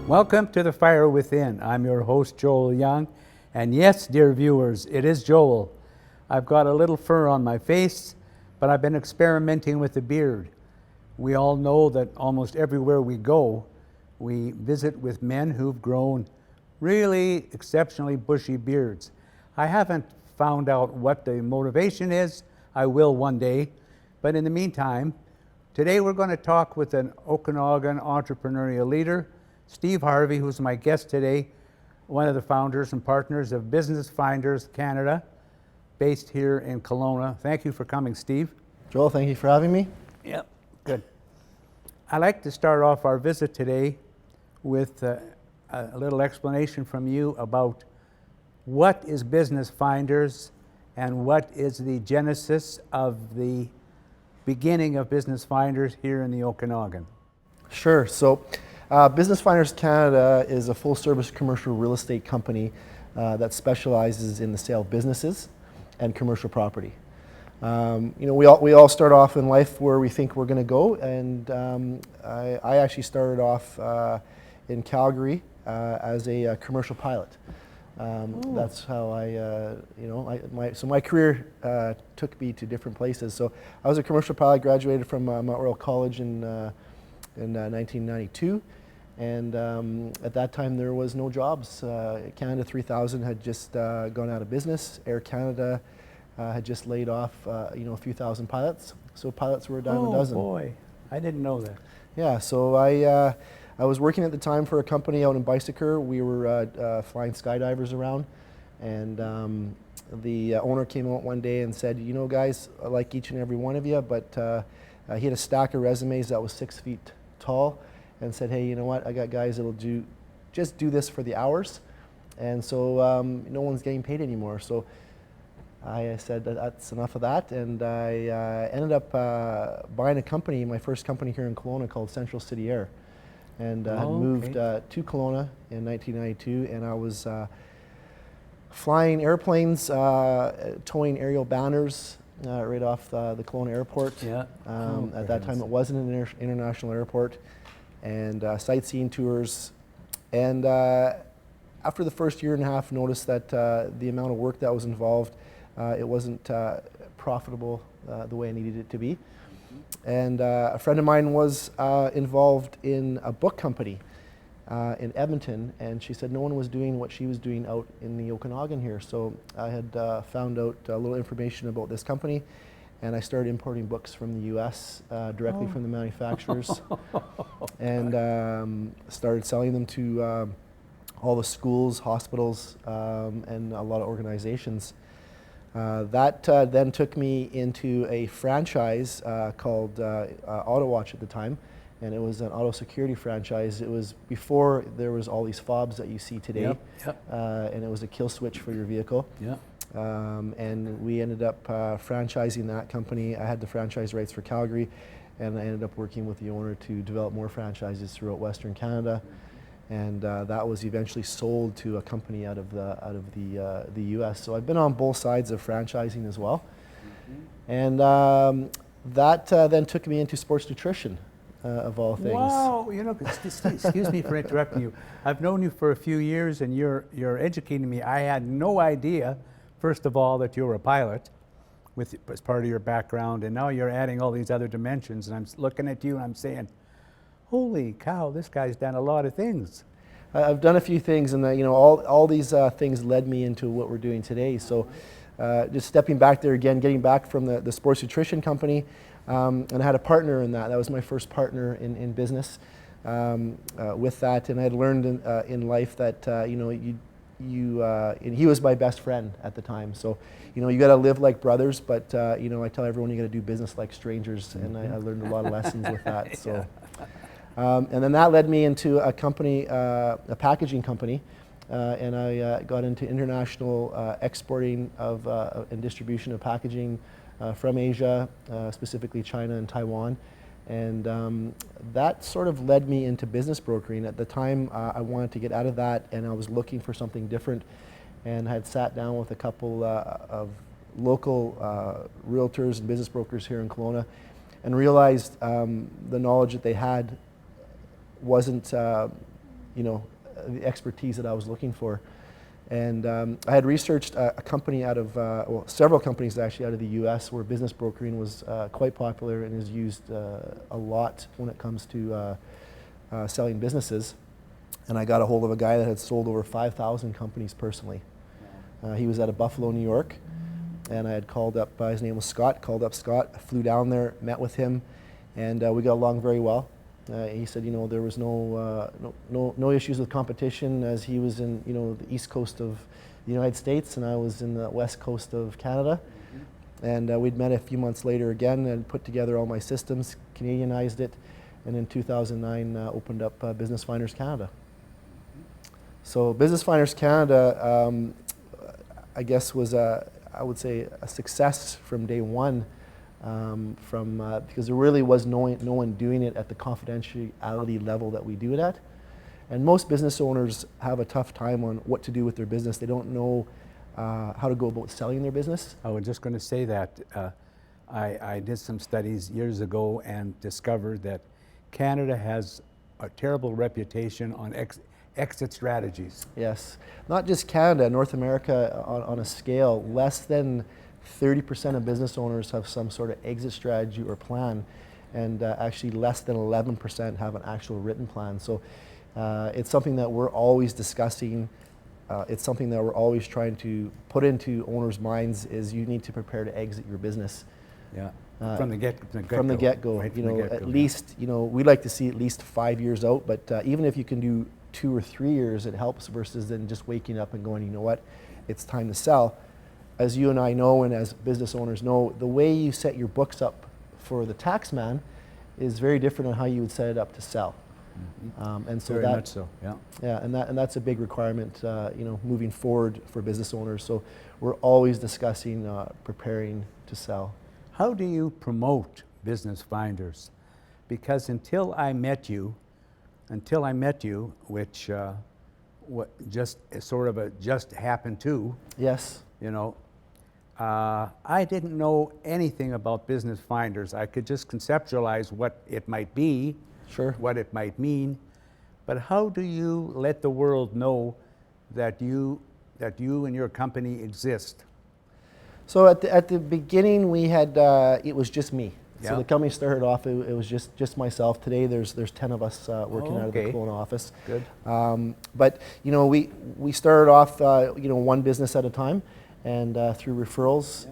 Welcome to The Fire Within. I'm your host, Joel Young. And yes, dear viewers, it is Joel. I've got a little fur on my face, but I've been experimenting with the beard. We all know that almost everywhere we go, we visit with men who've grown really exceptionally bushy beards. I haven't found out what the motivation is. I will one day. But in the meantime, today we're going to talk with an Okanagan entrepreneurial leader, Steve Harvey, who's my guest today, one of the founders and partners of Business Finders Canada, based here in Kelowna. Thank you for coming, Steve. Joel, thank you for having me. Yep, good. I'd like to start off our visit today with a little explanation from you about what is Business Finders and what is the genesis of the beginning of Business Finders here in the Okanagan. Sure. So Business Finders Canada is a full-service commercial real estate company that specializes in the sale of businesses and commercial property. We all start off in life where we think we're going to go, and I actually started off in Calgary as a commercial pilot. That's how my career took me to different places. So I was a commercial pilot, graduated from Mount Royal College in 1992, and at that time there was no jobs. Canada 3000 had just gone out of business. Air Canada had just laid off a few thousand pilots, so pilots were a dime a dozen. Oh boy, I didn't know that. Yeah, so I was working at the time for a company out in Bicycle. We were flying skydivers around, and the owner came out one day and said, "You know, guys, I like each and every one of you," but he had a stack of resumes that was 6 feet tall, and said, "Hey, you know what? I got guys that'll just do this for the hours," and so no one's getting paid anymore. So I said that's enough of that, and I ended up buying a company, my first company here in Kelowna, called Central City Air, and had moved to Kelowna in 1992, and I was flying airplanes, towing aerial banners right off the Kelowna airport. Yeah. At that time, it wasn't an international airport, and sightseeing tours. And after the first year and a half, noticed that the amount of work that was involved, it wasn't profitable the way I needed it to be. And a friend of mine was involved in a book company in Edmonton, and she said no one was doing what she was doing out in the Okanagan here. So I had found out a little information about this company, and I started importing books from the US directly from the manufacturers, and started selling them to all the schools, hospitals, and a lot of organizations. That then took me into a franchise called AutoWatch at the time, and it was an auto security franchise. It was before there was all these fobs that you see today, and it was a kill switch for your vehicle. Yep. And we ended up franchising that company. I had the franchise rights for Calgary, and I ended up working with the owner to develop more franchises throughout Western Canada. And that was eventually sold to a company out of the U.S. So I've been on both sides of franchising as well, and that then took me into sports nutrition, of all things. Wow, excuse me for interrupting you. I've known you for a few years, and you're educating me. I had no idea, first of all, that you were a pilot, as part of your background, and now you're adding all these other dimensions. And I'm looking at you, and I'm saying, holy cow, this guy's done a lot of things. I've done a few things, and all these things led me into what we're doing today. So just stepping back there again, getting back from the sports nutrition company, and I had a partner in that. That was my first partner in business with that, and I had learned in life that and he was my best friend at the time. So you got to live like brothers, but I tell everyone you got to do business like strangers, and I learned a lot of lessons with that. So. And then that led me into a company, a packaging company, and I got into international exporting of and distribution of packaging from Asia, specifically China and Taiwan. And that sort of led me into business brokering. At the time, I wanted to get out of that, and I was looking for something different, and I had sat down with a couple of local realtors and business brokers here in Kelowna, and realized the knowledge that they had wasn't the expertise that I was looking for. And I had researched a company out of, well, several companies actually out of the US where business brokering was quite popular and is used a lot when it comes to selling businesses. And I got a hold of a guy that had sold over 5,000 companies personally. He was out of Buffalo, New York, and I had called up, his name was Scott, called up Scott, flew down there, met with him, and we got along very well. He said, there was no issues with competition, as he was in, the east coast of the United States and I was in the west coast of Canada. And we'd met a few months later again and put together all my systems, Canadianized it, and in 2009 opened up Business Finders Canada. So Business Finders Canada, I guess, was I would say a success from day one. Because there really was no one doing it at the confidentiality level that we do it at. And most business owners have a tough time on what to do with their business. They don't know how to go about selling their business. I was just going to say that. I did some studies years ago and discovered that Canada has a terrible reputation on exit strategies. Yes, not just Canada, North America on a scale, less than 30% of business owners have some sort of exit strategy or plan, and actually less than 11% have an actual written plan. So it's something that we're always discussing. It's something that we're always trying to put into owners' minds is you need to prepare to exit your business. Yeah, from the get-go. From the get-go. Right, at least, we like to see at least 5 years out, but even if you can do 2 or 3 years, it helps versus then just waking up and going, you know what, it's time to sell. As you and I know, and as business owners know, the way you set your books up for the tax man is very different on how you would set it up to sell. Mm-hmm. And so very that, much so, yeah. Yeah, and that's a big requirement, moving forward for business owners. So we're always discussing preparing to sell. How do you promote Business Finders? Because until I met you, which just happened to. Yes. I didn't know anything about Business Finders. I could just conceptualize what it might be, sure, what it might mean, but how do you let the world know that you and your company exist? So at the beginning, we had it was just me. Yeah. So the company started off, it was just myself. Today there's 10 of us working out of the okay. Kelowna office. Good. But we started off one business at a time, and through referrals,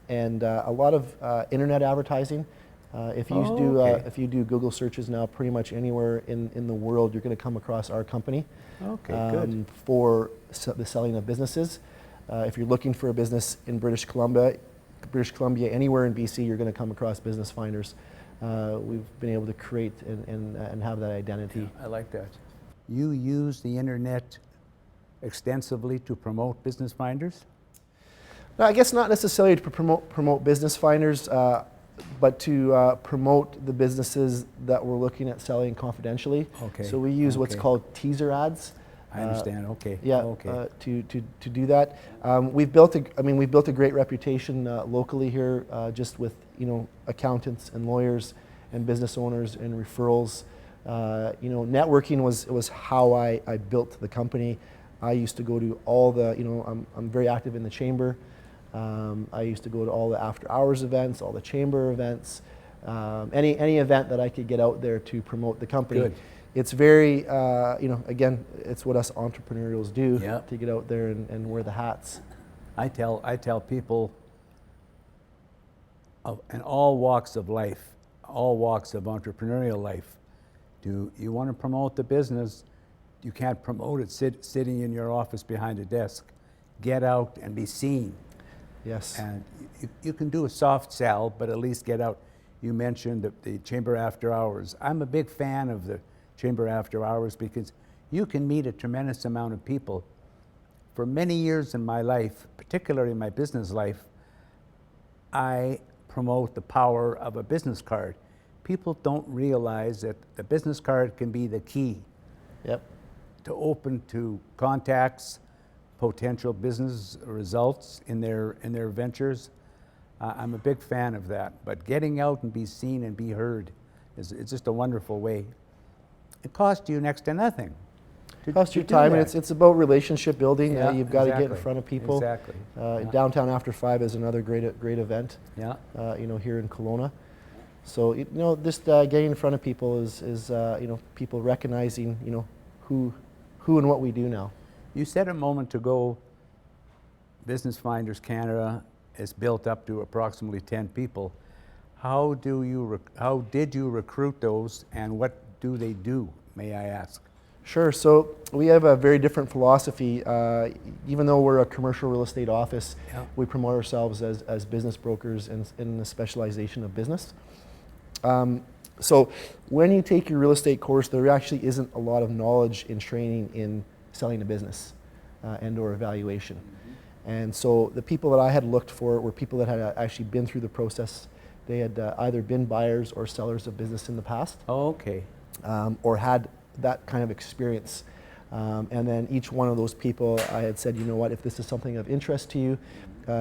and a lot of internet advertising. If you do Google searches now, pretty much anywhere in the world, you're going to come across our company. Okay, good. For the selling of businesses. If you're looking for a business in British Columbia, anywhere in BC, you're going to come across Business Finders. We've been able to create and have that identity. Yeah, I like that. You use the internet extensively to promote Business Finders? No, I guess not necessarily to promote Business Finders, but to promote the businesses that we're looking at selling confidentially. Okay. So we use what's called teaser ads. I understand. Okay. Yeah. Okay. To do that, we've built a great reputation locally here, just with accountants and lawyers and business owners and referrals. Networking was how I built the company. I used to go to all the I'm very active in the chamber. I used to go to all the after hours events, all the chamber events, any event that I could get out there to promote the company. Good. It's very, again, it's what us entrepreneurials do, Yep. to get out there and wear the hats. I tell people in all walks of life, all walks of entrepreneurial life, you want to promote the business, you can't promote it sitting in your office behind a desk. Get out and be seen. Yes. And you can do a soft sell, but at least get out. You mentioned the Chamber After Hours. I'm a big fan of the Chamber After Hours because you can meet a tremendous amount of people. For many years in my life, particularly in my business life, I promote the power of a business card. People don't realize that the business card can be the key. Yep. To open to contacts, potential business results in their ventures. I'm a big fan of that. But getting out and be seen and be heard is just a wonderful way. it costs you next to nothing. It costs you time, and it's about relationship building. Yeah, You've got to get in exactly. front of people. Exactly. Yeah. Downtown After 5 is another great event. Yeah. Here in Kelowna. So just getting in front of people is people recognizing who and what we do now. You said a moment ago, Business Finders Canada is built up to approximately 10 people. How did you recruit those, and what do they do, may I ask? Sure. So we have a very different philosophy. Even though we're a commercial real estate office, Yeah. we promote ourselves as business brokers in the specialization of business. So when you take your real estate course, there actually isn't a lot of knowledge and training in selling a business and or evaluation. And so the people that I had looked for were people that had actually been through the process. They had either been buyers or sellers of business in the past, Okay. or had that kind of experience. And then each one of those people, I had said, you know what, if this is something of interest to you,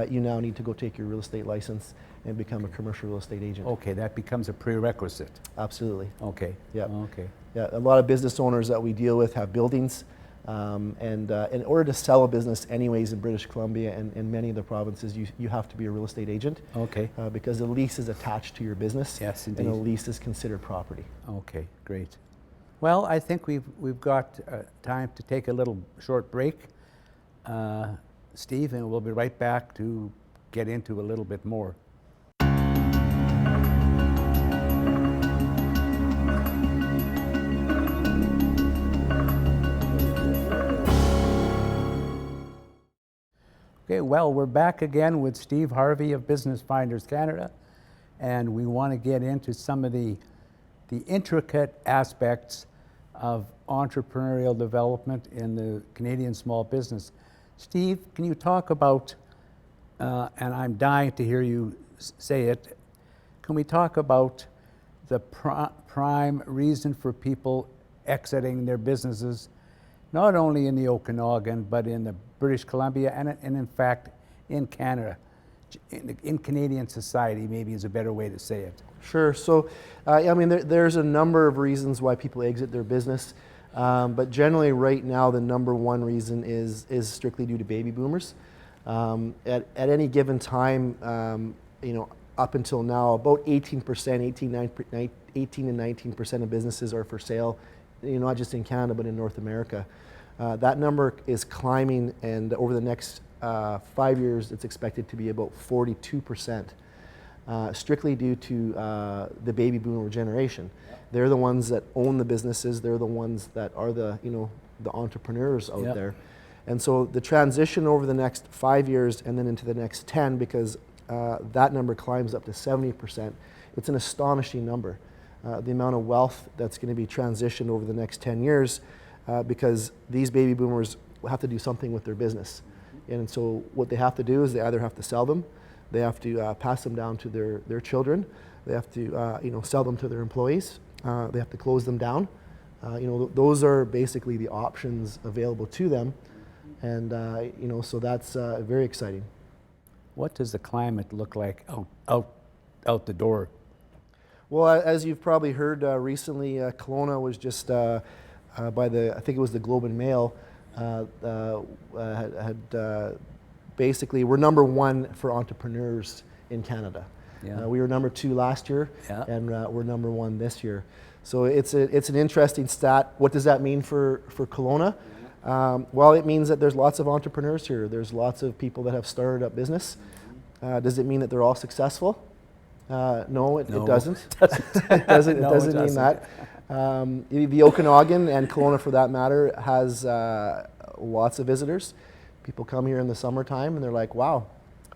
you now need to go take your real estate license and become a commercial real estate agent. Okay, that becomes a prerequisite. Absolutely. Okay. Yeah. Okay. Yeah, a lot of business owners that we deal with have buildings, and in order to sell a business anyways in British Columbia and in many of the provinces, you have to be a real estate agent. Okay. Because the lease is attached to your business. Yes, and indeed. a lease is considered property. Okay, great. Well, I think we've got time to take a little short break, Steve, and we'll be right back to get into a little bit more. Okay, well, we're back again with Steve Harvey of Business Finders Canada, and we want to get into some of the intricate aspects of entrepreneurial development in the Canadian small business. Steve, can you talk about, and I'm dying to hear you say it, can we talk about the prime reason for people exiting their businesses, not only in the Okanagan, but in the British Columbia and in fact in Canada, in Canadian society maybe is a better way to say it. Sure. So, there's a number of reasons why people exit their business, but generally right now the number one reason is strictly due to baby boomers. At any given time, up until now, about 18%, 18 and 19% of businesses are for sale, not just in Canada but in North America. That number is climbing, and over the next 5 years, it's expected to be about 42%. Strictly due to the baby boomer generation. They're the ones that own the businesses. They're the ones that are the entrepreneurs out Yep. there. And so the transition over the next 5 years and then into the next 10, because that number climbs up to 70%, it's an astonishing number. The amount of wealth that's going to be transitioned over the next 10 years because these baby boomers have to do something with their business. And so what they have to do is they either have to sell them, they have to pass them down to their children. They have to sell them to their employees. They have to close them down. Those are basically the options available to them, and so that's very exciting. What does the climate look like out the door? Well, as you've probably heard recently, Kelowna was just by I think it was the Globe and Mail had basically, we're number one for entrepreneurs in Canada. Yeah. We were number 2 last year, Yeah. and we're number 1 this year. So it's an interesting stat. What does that mean for Kelowna? Well, it means that there's lots of entrepreneurs here. There's lots of people that have started up business. Does it mean that they're all successful? No, it doesn't. It doesn't mean that. The Okanagan and Kelowna, for that matter, has lots of visitors. People come here in the summertime and they're like, wow,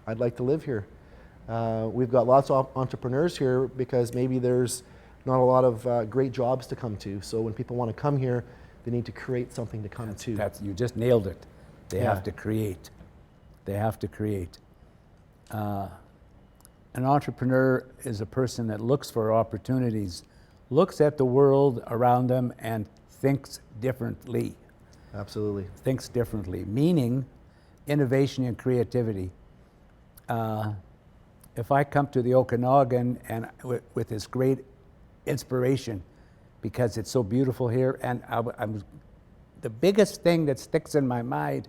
I'd like to live here. We've got lots of entrepreneurs here because maybe there's not a lot of great jobs to come to. So when people want to come here, they need to create something to come to. You just nailed it. They Yeah. have to create. They have to create. An entrepreneur is a person that looks for opportunities, looks at the world around them and thinks differently. Absolutely. Thinks differently, meaning innovation and creativity. If I come to the Okanagan and with this great inspiration, because it's so beautiful here. And the biggest thing that sticks in my mind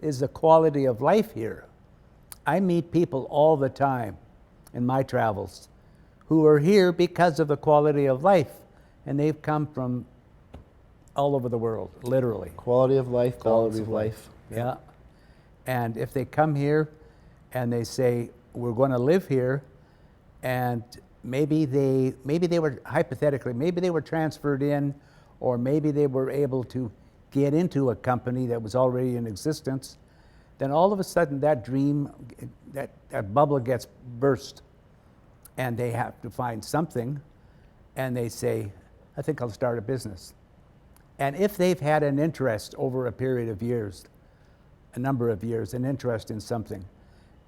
is the quality of life here. I meet people all the time in my travels who are here because of the quality of life, and they've come from all over the world, literally. Quality of life, quality of life. Yeah. And if they come here and they say, we're going to live here, and maybe they were, hypothetically, maybe they were transferred in, or maybe they were able to get into a company that was already in existence, then all of a sudden that dream, that bubble gets burst, and they have to find something, and they say, I think I'll start a business. And if they've had an interest over a period of years, a number of years, an interest in something,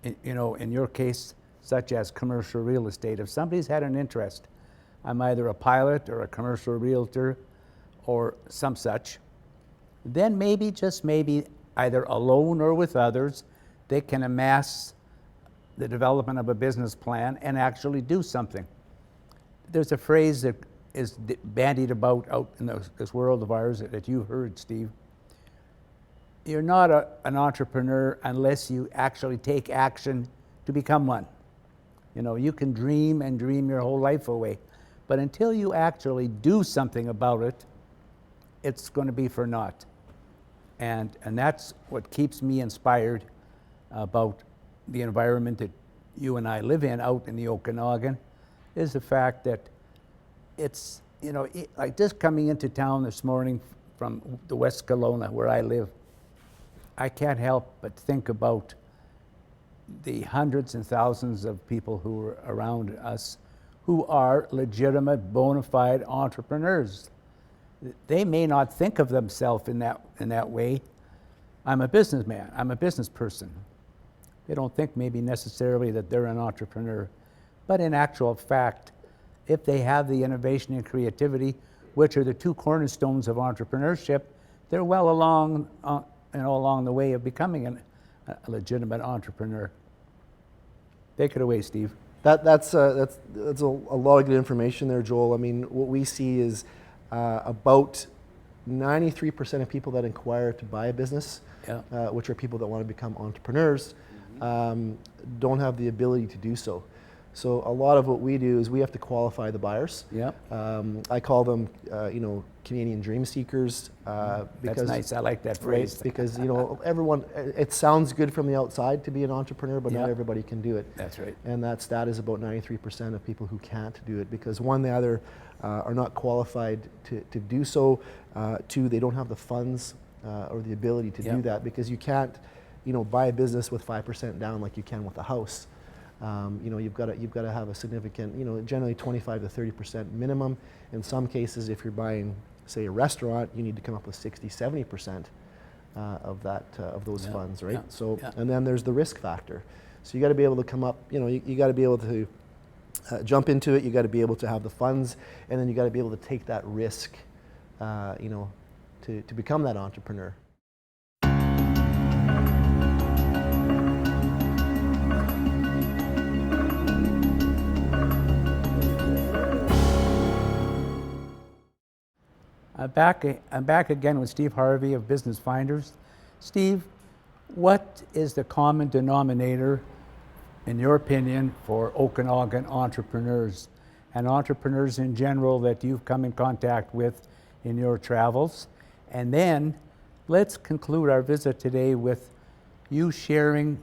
in your case, such as commercial real estate, if somebody's had an interest, I'm either a pilot or a commercial realtor or some such, then maybe, just maybe, either alone or with others, they can amass the development of a business plan and actually do something. There's a phrase that is bandied about out in this world of ours that you've heard, Steve. You're not an entrepreneur unless you actually take action to become one. You can dream and dream your whole life away, but until you actually do something about it, it's going to be for naught. And that's what keeps me inspired about the environment that you and I live in out in the Okanagan, is the fact that it's, like just coming into town this morning from the West Kelowna, where I live, I can't help but think about the hundreds and thousands of people who are around us who are legitimate, bona fide entrepreneurs. They may not think of themselves in that way. I'm a businessman, I'm a business person. They don't think maybe necessarily that they're an entrepreneur. But in actual fact, if they have the innovation and creativity, which are the two cornerstones of entrepreneurship, they're well along, along the way of becoming a legitimate entrepreneur. Take it away, Steve. That's a lot of good information there, Joel. I mean, what we see is about 93% of people that inquire to buy a business, which are people that want to become entrepreneurs, don't have the ability to do so. So a lot of what we do is we have to qualify the buyers. I call them, Canadian dream seekers. Because, that's nice. I like that phrase. Right? Because everyone, it sounds good from the outside to be an entrepreneur, but not everybody can do it. That's right. And that stat is about 93% of people who can't do it because one, they either are not qualified to do so. Two, they don't have the funds or the ability to do that because you can't, buy a business with 5% down like you can with a house. You've got to have a significant, generally 25 to 30% minimum. In some cases, if you're buying, say, a restaurant, you need to come up with 60, 70% of those funds, right? And then there's the risk factor. So you got to be able to come up, you got to be able to jump into it. You got to be able to have the funds, and then you got to be able to take that risk, to become that entrepreneur. I'm back again with Steve Harvey of Business Finders. Steve, what is the common denominator, in your opinion, for Okanagan entrepreneurs and entrepreneurs in general that you've come in contact with in your travels? And then let's conclude our visit today with you sharing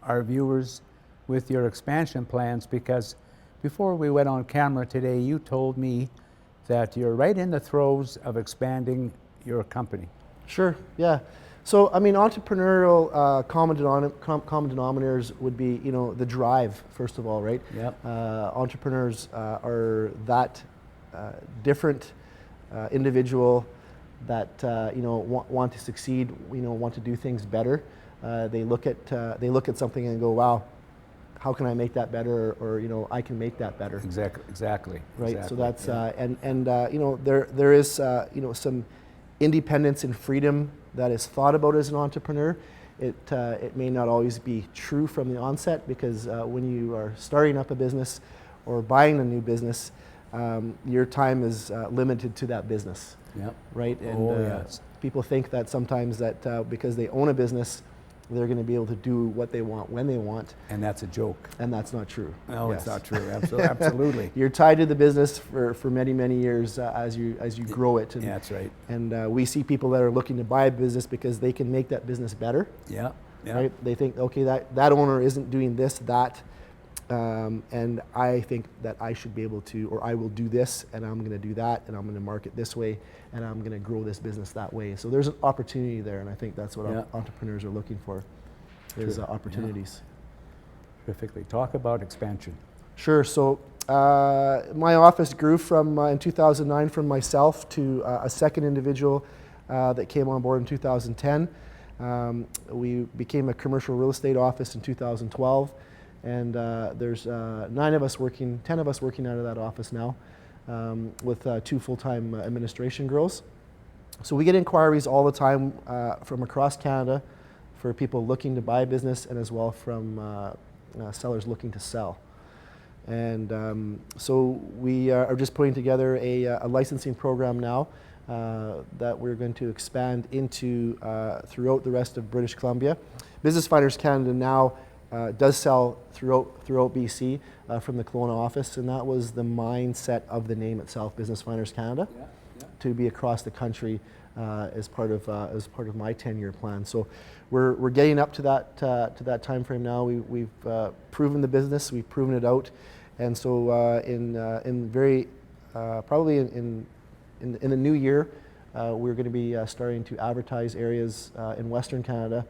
our viewers with your expansion plans, because before we went on camera today, you told me that you're right in the throes of expanding your company. Sure, yeah. So, I mean, entrepreneurial common denominators would be, the drive, first of all, right? Entrepreneurs are that different individual that, want to succeed, want to do things better. They look at something and go, wow, how can I make that better, or I can make that better. Exactly. Right. Exactly. So that's there is some independence and freedom that is thought about as an entrepreneur. It may not always be true from the onset because when you are starting up a business or buying a new business, your time is limited to that business, Yep. right? And Oh, yes. people think that sometimes that because they own a business, they're going to be able to do what they want when they want, And that's a joke. and that's not true. No, Yes. it's not true. Absolutely. You're tied to the business for many, many years as you grow it. And, Yeah, that's right. And we see people that are looking to buy a business because they can make that business better. Yeah. Yeah. Right? They think, okay, that owner isn't doing this, that, and I think that I should be able to, or I will do this, and I'm going to do that, and I'm going to market this way, and I'm going to grow this business that way. So there's an opportunity there, and I think that's what Yeah. entrepreneurs are looking for, is True. opportunities. Terrifically. Talk about expansion. Sure. So my office grew from in 2009 from myself to a second individual that came on board in 2010. We became a commercial real estate office in 2012, and there's 10 of us working out of that office now, with 2 full-time administration girls. So we get inquiries all the time from across Canada for people looking to buy a business, and as well from sellers looking to sell. And so we are just putting together a licensing program now that we're going to expand into throughout the rest of British Columbia. Business Finders Canada now does sell throughout BC from the Kelowna office, and that was the mindset of the name itself, Business Finders Canada, to be across the country as part of my 10-year plan. So we're getting up to that time frame now. We've proven the business, we've proven it out, and so probably in the new year, we're going to be starting to advertise areas in Western Canada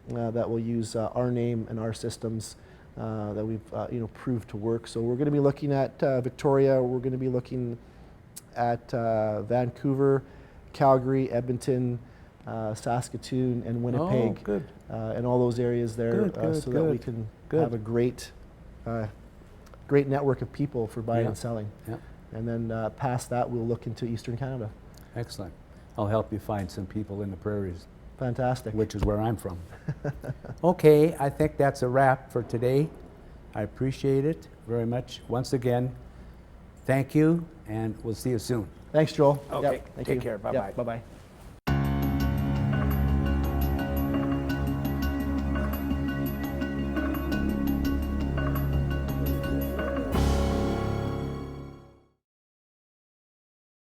that will use our name and our systems that we've proved to work. So we're going to be looking at Victoria. We're going to be looking at Vancouver, Calgary, Edmonton, Saskatoon, and Winnipeg, Oh, good. and all those areas there, Good, so that we good, can good. have a great network of people for buying Yeah. and selling. Yeah. And then past that, we'll look into Eastern Canada. Excellent. I'll help you find some people in the prairies, Fantastic. which is where I'm from. Okay, I think that's a wrap for today. I appreciate it very much. Once again, thank you, and we'll see you soon. Thanks, Joel. Okay, Yep, thank take you. care. Yep, Bye-bye. bye-bye.